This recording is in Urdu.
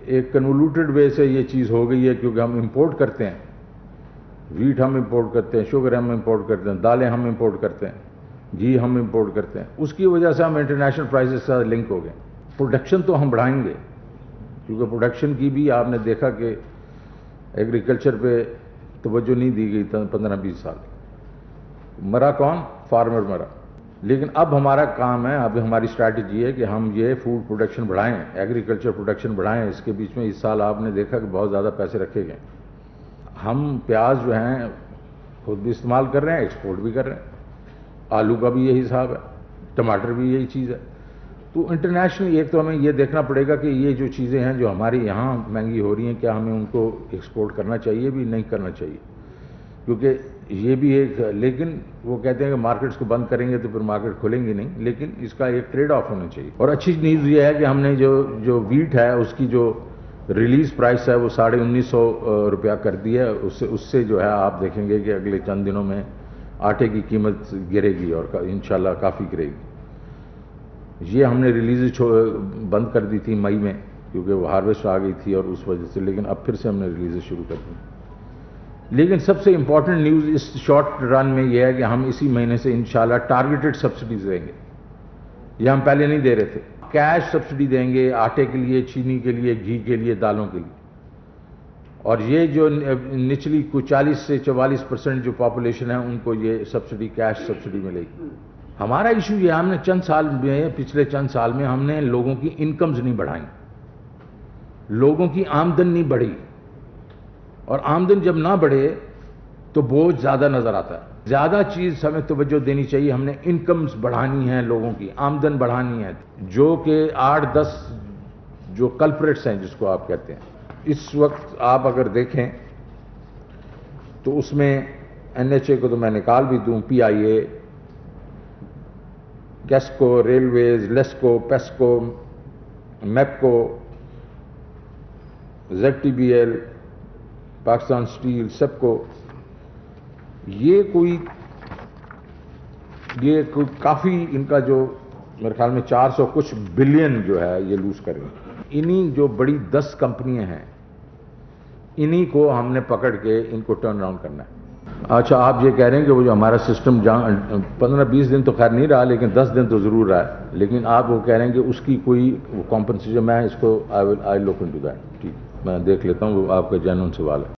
ایک کنولیوٹڈ وے سے یہ چیز ہو گئی ہے، کیونکہ ہم امپورٹ کرتے ہیں، ویٹ ہم امپورٹ کرتے ہیں، شوگر ہم امپورٹ کرتے ہیں، دالیں ہم امپورٹ کرتے ہیں، گھی ہم امپورٹ کرتے ہیں، اس کی وجہ سے ہم انٹرنیشنل پرائسز سے لنک ہو گئے۔ پروڈکشن تو ہم بڑھائیں گے، کیونکہ پروڈکشن کی بھی آپ نے دیکھا کہ ایگریکلچر پہ توجہ نہیں دی گئی 15-20 سال۔ مرا کون؟ فارمر مرا۔ لیکن اب ہمارا کام ہے، اب ہماری اسٹریٹجی ہے کہ ہم یہ فوڈ پروڈکشن بڑھائیں، ایگریکلچر پروڈکشن بڑھائیں۔ اس کے بیچ میں اس سال آپ نے دیکھا کہ بہت زیادہ پیسے رکھے گئے۔ ہم پیاز جو ہیں خود بھی استعمال کر رہے ہیں، ایکسپورٹ بھی کر رہے ہیں، آلو کا بھی یہی حساب ہے، ٹماٹر بھی یہی چیز ہے۔ تو انٹرنیشنل ایک تو ہمیں یہ دیکھنا پڑے گا کہ یہ جو چیزیں ہیں جو ہمارے یہاں مہنگی ہو رہی ہیں، کیا ہمیں ان کو ایکسپورٹ کرنا چاہیے بھی نہیں کرنا چاہیے، کیونکہ یہ بھی ایک، لیکن وہ کہتے ہیں کہ مارکیٹس کو بند کریں گے تو پھر مارکیٹ کھلیں گی نہیں، لیکن اس کا ایک ٹریڈ آف ہونا چاہیے۔ اور اچھی نیوز یہ ہے کہ ہم نے جو ویٹ ہے اس کی جو ریلیز پرائس ہے وہ 1950 روپیہ کر دی ہے۔ اس سے جو ہے آپ دیکھیں گے کہ اگلے چند دنوں میں آٹے کی قیمت گرے گی اور انشاءاللہ کافی گرے گی۔ یہ ہم نے ریلیز بند کر دی تھی مئی میں، کیونکہ وہ ہارویسٹ آ گئی تھی اور اس وجہ سے، لیکن اب پھر سے ہم نے ریلیز شروع کر دی۔ لیکن سب سے امپورٹنٹ نیوز اس شارٹ رن میں یہ ہے کہ ہم اسی مہینے سے انشاءاللہ ٹارگیٹڈ سبسڈیز دیں گے۔ یہ ہم پہلے نہیں دے رہے تھے۔ کیش سبسڈی دیں گے آٹے کے لیے، چینی کے لیے، گھی کے لیے، دالوں کے لیے۔ اور یہ جو نچلی کو 40 سے 44% جو پاپولیشن ہے ان کو یہ سبسڈی، کیش سبسڈی ملے گی۔ ہمارا ایشو یہ، ہم نے پچھلے چند سال میں ہم نے لوگوں کی انکمز نہیں بڑھائیں، لوگوں کی آمدن نہیں بڑھی، اور آمدن جب نہ بڑھے تو بوجھ زیادہ نظر آتا ہے۔ زیادہ چیز ہمیں توجہ دینی چاہیے، ہم نے انکمز بڑھانی ہے، لوگوں کی آمدن بڑھانی ہے، جو کہ 8-10 جو کلپریٹس ہیں جس کو آپ کہتے ہیں۔ اس وقت آپ اگر دیکھیں تو اس میں NHA کو تو میں نکال بھی دوں، PIA، QESCO, railways, LESCO, PESCO, MEPCO, ZTBL، Pakistan steel, سب کو یہ کوئی کافی ان کا جو میرے خیال میں 400 کچھ بلین جو ہے یہ لوز کریں گے۔ انہی جو بڑی 10 کمپنیاں ہیں انہی کو ہم نے پکڑ کے ان کو ٹرن اراؤنڈ کرنا ہے۔ اچھا، آپ یہ کہہ رہے ہیں کہ وہ جو ہمارا سسٹم 15-20 دن تو خیر نہیں رہا، لیکن 10 دن تو ضرور رہا ہے، لیکن آپ وہ کہہ رہے ہیں کہ اس کی کوئی کمپنسیشن، میں اس کو آئی لک انٹو دیٹ، ٹھیک، میں دیکھ لیتا ہوں، وہ آپ کا جینوئن سوال ہے۔